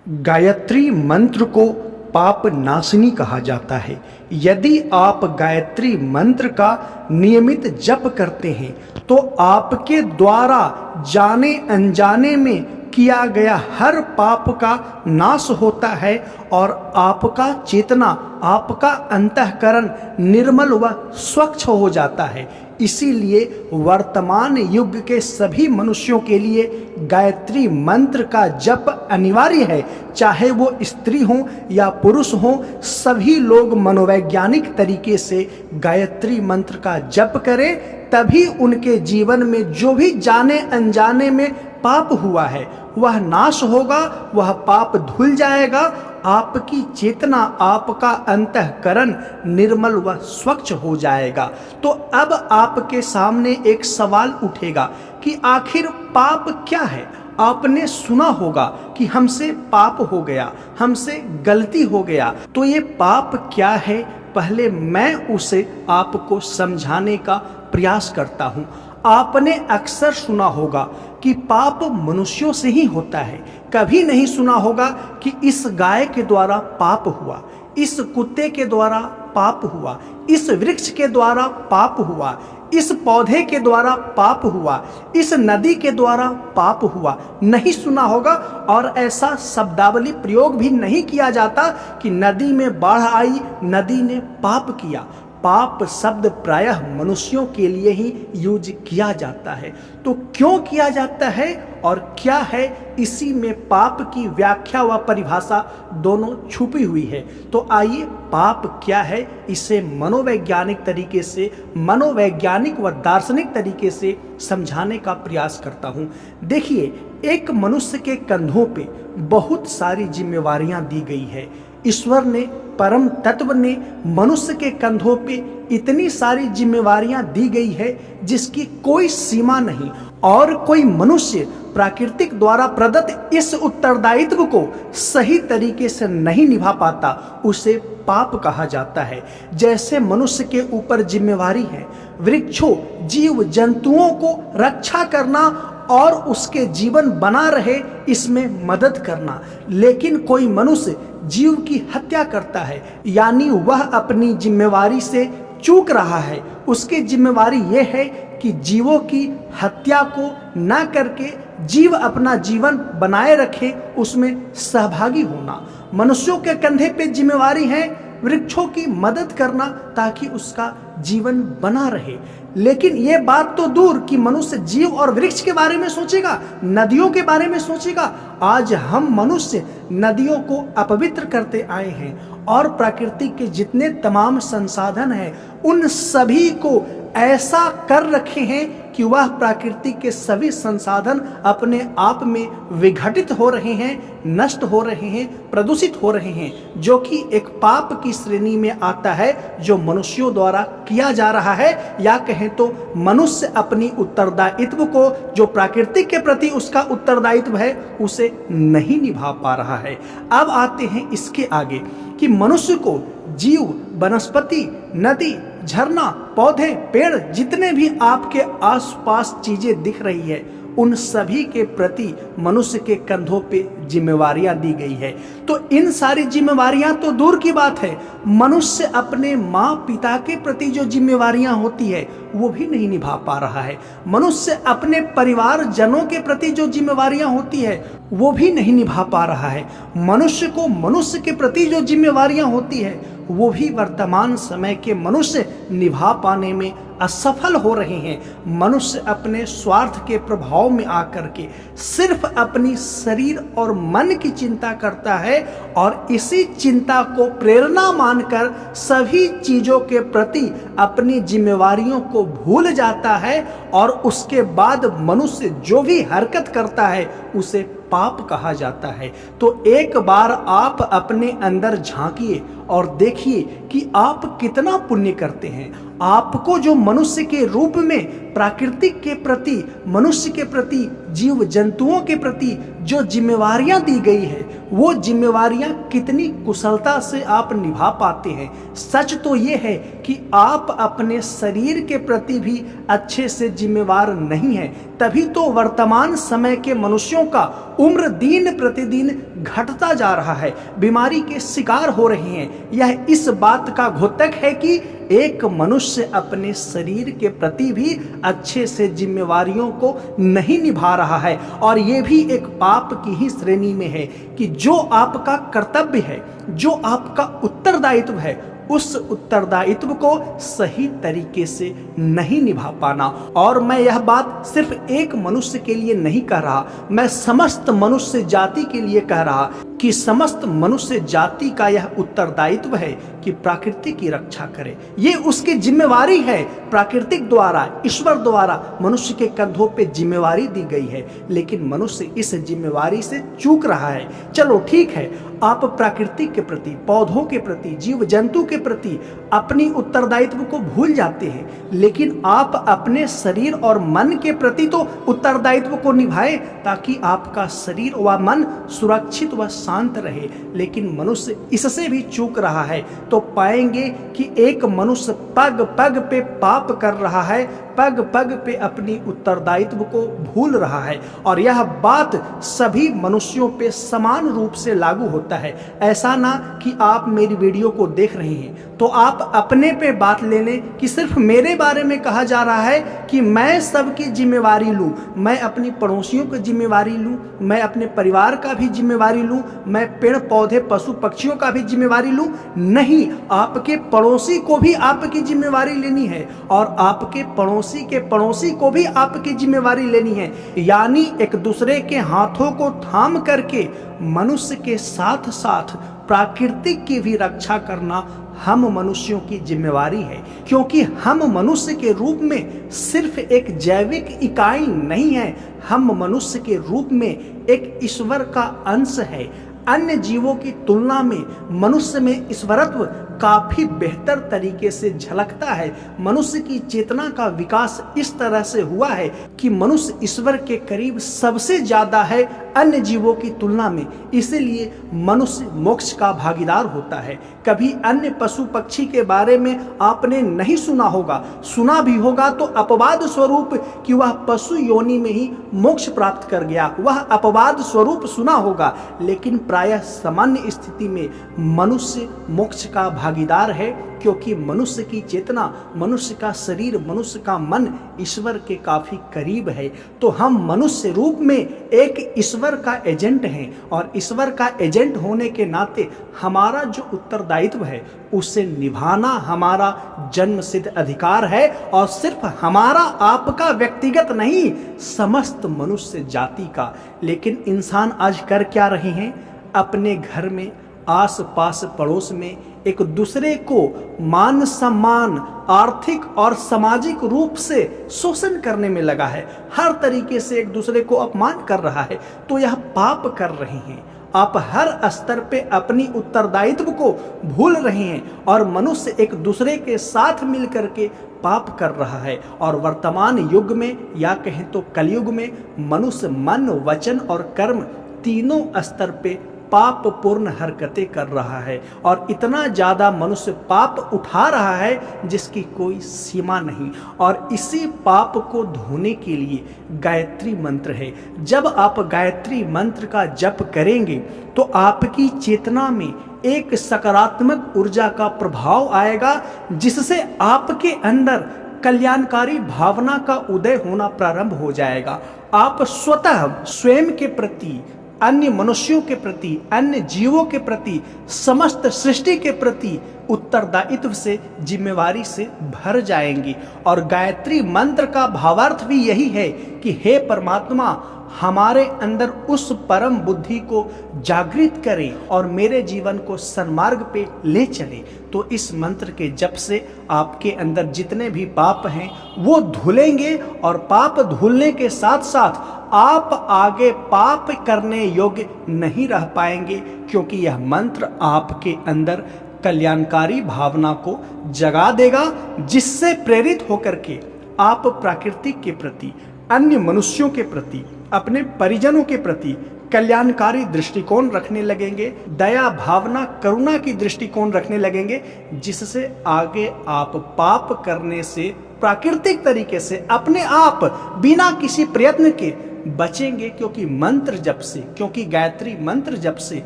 गायत्री मंत्र को पाप नाशिनी कहा जाता है। यदि आप गायत्री मंत्र का नियमित जप करते हैं तो आपके द्वारा जाने अनजाने में किया गया हर पाप का नाश होता है और आपका चेतना, आपका अंतःकरण निर्मल व स्वच्छ हो जाता है। इसीलिए वर्तमान युग के सभी मनुष्यों के लिए गायत्री मंत्र का जप अनिवार्य है। चाहे वो स्त्री हो या पुरुष हो, सभी लोग मनोवैज्ञानिक तरीके से गायत्री मंत्र का जप करें, तभी उनके जीवन में जो भी जाने अनजाने में पाप हुआ है वह नाश होगा, वह पाप धुल जाएगा। आपकी चेतना, आपका अंतःकरण निर्मल व स्वच्छ हो जाएगा। तो अब आपके सामने एक सवाल उठेगा कि आखिर पाप क्या है। आपने सुना होगा कि हमसे पाप हो गया, हमसे गलती हो गया। तो ये पाप क्या है, पहले मैं उसे आपको समझाने का प्रयास करता हूँ। आपने अक्सर सुना होगा कि पाप मनुष्यों से ही होता है। कभी नहीं सुना होगा कि इस गाय के द्वारा पाप हुआ, इस कुत्ते के द्वारा पाप हुआ, इस वृक्ष के द्वारा पाप हुआ, इस पौधे के द्वारा पाप हुआ, इस नदी के द्वारा पाप हुआ। नहीं सुना होगा। और ऐसा शब्दावली प्रयोग भी नहीं किया जाता कि नदी में बाढ़ आई, नदी ने पाप किया। पाप शब्द प्रायः मनुष्यों के लिए ही यूज किया जाता है। तो क्यों किया जाता है और क्या है, इसी में पाप की व्याख्या व परिभाषा दोनों छुपी हुई है। तो आइए पाप क्या है इसे मनोवैज्ञानिक तरीके से, मनोवैज्ञानिक व दार्शनिक तरीके से समझाने का प्रयास करता हूँ। देखिए, एक मनुष्य के कंधों पे बहुत सारी जिम्मेवारियां दी गई है। ईश्वर ने, परम तत्व ने मनुष्य के कंधों पे इतनी सारी जिम्मेवारियां दी गई है जिसकी कोई सीमा नहीं, और कोई मनुष्य प्राकृतिक द्वारा प्रदत्त इस उत्तरदायित्व को सही तरीके से नहीं निभा पाता, उसे पाप कहा जाता है। जैसे मनुष्य के ऊपर जिम्मेवारी है वृक्षों, जीव जंतुओं को रक्षा करना और उसके जीवन बना रहे इसमें मदद करना, लेकिन कोई मनुष्य जीव की हत्या करता है, यानी वह अपनी जिम्मेवारी से चूक रहा है। उसकी जिम्मेवारी यह है कि जीवों की हत्या को न करके जीव अपना जीवन बनाए रखे, उसमें सहभागी होना। मनुष्यों के कंधे पे जिम्मेवारी है वृक्षों की मदद करना ताकि उसका जीवन बना रहे। लेकिन ये बात तो दूर कि मनुष्य जीव और वृक्ष के बारे में सोचेगा, नदियों के बारे में सोचेगा। आज हम मनुष्य नदियों को अपवित्र करते आए हैं और प्रकृति के जितने तमाम संसाधन हैं उन सभी को ऐसा कर रखे हैं कि वह प्रकृति के सभी संसाधन अपने आप में विघटित हो रहे हैं, नष्ट हो रहे हैं, प्रदूषित हो रहे हैं, जो कि एक पाप की श्रेणी में आता है जो मनुष्यों द्वारा किया जा रहा है। या कहें तो मनुष्य अपनी उत्तरदायित्व को, जो प्रकृति के प्रति उसका उत्तरदायित्व है, उसे नहीं निभा पा रहा है। अब आते हैं इसके आगे कि मनुष्य को जीव, वनस्पति, नदी, झरना, पौधे, पेड़, जितने भी आपके आसपास चीजें दिख रही है उन सभी के प्रति मनुष्य के कंधों पे जिम्मेवारियां दी गई है। तो इन सारी जिम्मेवारियां तो दूर की बात है, मनुष्य अपने माँ पिता के प्रति जो जिम्मेवारियां होती है वो भी नहीं निभा पा रहा है। मनुष्य अपने परिवार जनों के प्रति जो जिम्मेवारियां होती है वो भी नहीं निभा पा रहा है। मनुष्य को मनुष्य के प्रति जो जिम्मेवारियां होती है वो भी वर्तमान समय के मनुष्य निभा पाने में असफल हो रहे हैं। मनुष्य अपने स्वार्थ के प्रभाव में आकर के सिर्फ अपनी शरीर और मन की चिंता करता है और इसी चिंता को प्रेरणा मानकर सभी चीजों के प्रति अपनी जिम्मेवारियों को भूल जाता है और उसके बाद मनुष्य जो भी हरकत करता है उसे पाप कहा जाता है। तो एक बार आप अपने अंदर झांकिए और देखिए कि आप कितना पुण्य करते हैं। आपको जो मनुष्य के रूप में प्राकृतिक के प्रति, मनुष्य के प्रति, जीव जंतुओं के प्रति जो जिम्मेवारियां दी गई है, वो जिम्मेवारियां कितनी कुशलता से आप निभा पाते हैं। सच तो ये है कि आप अपने शरीर के प्रति भी अच्छे से जिम्मेवार नहीं हैं, तभी तो वर्तमान समय के मनुष्यों का उम्र दिन प्रतिदिन घटता जा रहा है, बीमारी के शिकार हो रहे हैं। यह इस बात का द्योतक है कि एक मनुष्य अपने शरीर के प्रति भी अच्छे से जिम्मेवारियों को नहीं निभा रहा है, और ये भी एक पाप की ही श्रेणी में है कि जो आपका कर्तव्य है, जो आपका उत्तरदायित्व है, उस उत्तरदायित्व को सही तरीके से नहीं निभा पाना। और मैं यह बात सिर्फ एक मनुष्य के लिए नहीं कह रहा, मैं समस्त मनुष्य जाति के लिए कह रहा कि समस्त मनुष्य जाति का यह उत्तरदायित्व है कि प्रकृति की रक्षा करे। ये उसकी जिम्मेवारी है। प्राकृतिक द्वारा, ईश्वर द्वारा मनुष्य के कंधों पे जिम्मेवारी दी गई है, लेकिन मनुष्य इस जिम्मेवारी से चूक रहा है। चलो ठीक है, आप प्रकृति के प्रति, पौधों के प्रति, जीव जंतु के प्रति अपनी उत्तरदायित्व को भूल जाते हैं, लेकिन आप अपने शरीर और मन के प्रति तो उत्तरदायित्व को निभाएं, ताकि आपका शरीर व मन सुरक्षित व शांत रहे। लेकिन मनुष्य इससे भी चूक रहा है, तो पाएंगे कि एक मनुष्य पग पग पे पाप कर रहा है, पग पग पे अपनी उत्तरदायित्व को भूल रहा है। और यह बात सभी मनुष्यों पे समान रूप से लागू होता है। ऐसा ना कि आप मेरी वीडियो को देख रहे हैं तो आप अपने पे बात ले लें कि सिर्फ मेरे बारे में कहा जा रहा है कि मैं सबकी जिम्मेवारी लूं, मैं अपनी पड़ोसियों की जिम्मेवारी लूं, मैं अपने परिवार का भी जिम्मेवारी लूं, मैं पेड़ पौधे पशु पक्षियों का भी जिम्मेवारी लूं। नहीं, आपके पड़ोसी को भी आपकी जिम्मेवारी लेनी है, और आपके पड़ोसी के पड़ोसी को भी आपकी जिम्मेवारी लेनी है। यानी एक दूसरे के हाथों को थाम करके मनुष्य के साथ साथ प्रकृति की भी रक्षा करना हम मनुष्यों की जिम्मेवारी है, क्योंकि हम मनुष्य के रूप में सिर्फ एक जैविक इकाई नहीं है, हम मनुष्य के रूप में एक ईश्वर का अंश है। अन्य जीवों की तुलना में मनुष्य में ईश्वरत्व काफी बेहतर तरीके से झलकता है। मनुष्य की चेतना का विकास इस तरह से हुआ है कि मनुष्य ईश्वर के करीब सबसे ज्यादा है अन्य जीवों की तुलना में, इसीलिए मनुष्य मोक्ष का भागीदार होता है। कभी अन्य पशु पक्षी के बारे में आपने नहीं सुना होगा, सुना भी होगा तो अपवाद स्वरूप कि वह पशु योनि में ही मोक्ष प्राप्त कर गया, वह अपवाद स्वरूप सुना होगा। लेकिन प्रायः सामान्य स्थिति में मनुष्य मोक्ष का भागीदार है, क्योंकि मनुष्य की चेतना, मनुष्य का शरीर, मनुष्य का मन ईश्वर के काफी करीब है। तो हम मनुष्य रूप में एक ईश्वर का एजेंट हैं, और ईश्वर का एजेंट होने के नाते हमारा जो उत्तरदायित्व है उसे निभाना हमारा जन्मसिद्ध अधिकार है, और सिर्फ हमारा आपका व्यक्तिगत नहीं, समस्त मनुष्य जाति का। लेकिन इंसान आज कर क्या रहे हैं? अपने घर में, आस पास पड़ोस में एक दूसरे को मान सम्मान, आर्थिक और सामाजिक रूप से शोषण करने में लगा है, हर तरीके से एक दूसरे को अपमान कर रहा है। तो यह पाप कर रहे हैं। आप हर स्तर पे अपनी उत्तरदायित्व को भूल रहे हैं, और मनुष्य एक दूसरे के साथ मिलकर के पाप कर रहा है। और वर्तमान युग में, या कहें तो कलयुग में, मनुष्य मन, वचन और कर्म तीनों स्तर पे पाप पूर्ण हरकतें कर रहा है, और इतना ज़्यादा मनुष्य पाप उठा रहा है जिसकी कोई सीमा नहीं। और इसी पाप को धोने के लिए गायत्री मंत्र है। जब आप गायत्री मंत्र का जप करेंगे तो आपकी चेतना में एक सकारात्मक ऊर्जा का प्रभाव आएगा, जिससे आपके अंदर कल्याणकारी भावना का उदय होना प्रारंभ हो जाएगा। आप स्वतः स्वयं के प्रति, अन्य मनुष्यों के प्रति, अन्य जीवों के प्रति, समस्त सृष्टि के प्रति उत्तरदायित्व से, जिम्मेवारी से भर जाएंगी। और गायत्री मंत्र का भावार्थ भी यही है कि हे परमात्मा, हमारे अंदर उस परम बुद्धि को जागृत करें और मेरे जीवन को सन्मार्ग पे ले चले। तो इस मंत्र के जप से आपके अंदर जितने भी पाप हैं वो धुलेंगे, और पाप धुलने के साथ साथ आप आगे पाप करने योग्य नहीं रह पाएंगे, क्योंकि यह मंत्र आपके अंदर कल्याणकारी भावना को जगा देगा, जिससे प्रेरित होकर के आप प्रकृति के प्रति, अन्य मनुष्यों के प्रति, अपने परिजनों के प्रति कल्याणकारी दृष्टिकोण रखने लगेंगे, दया भावना करुणा की दृष्टिकोण रखने लगेंगे, जिससे आगे आप पाप करने से प्राकृतिक तरीके से अपने आप बिना किसी प्रयत्न के बचेंगे। क्योंकि मंत्र जप से, क्योंकि गायत्री मंत्र जप से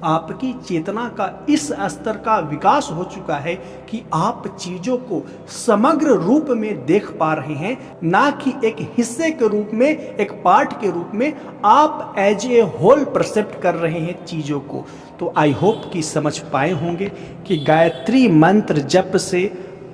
आपकी चेतना का इस स्तर का विकास हो चुका है कि आप चीजों को समग्र रूप में देख पा रहे हैं, ना कि एक हिस्से के रूप में, एक पार्ट के रूप में। आप एज ए होल परसेप्ट कर रहे हैं चीजों को। तो आई होप कि समझ पाए होंगे कि गायत्री मंत्र जप से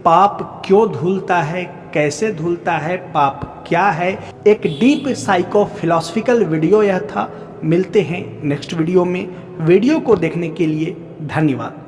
पाप क्यों धुलता है, कैसे धुलता है, पाप क्या है। एक डीप साइको फिलॉसफिकल वीडियो यह था। मिलते हैं नेक्स्ट वीडियो में। वीडियो को देखने के लिए धन्यवाद।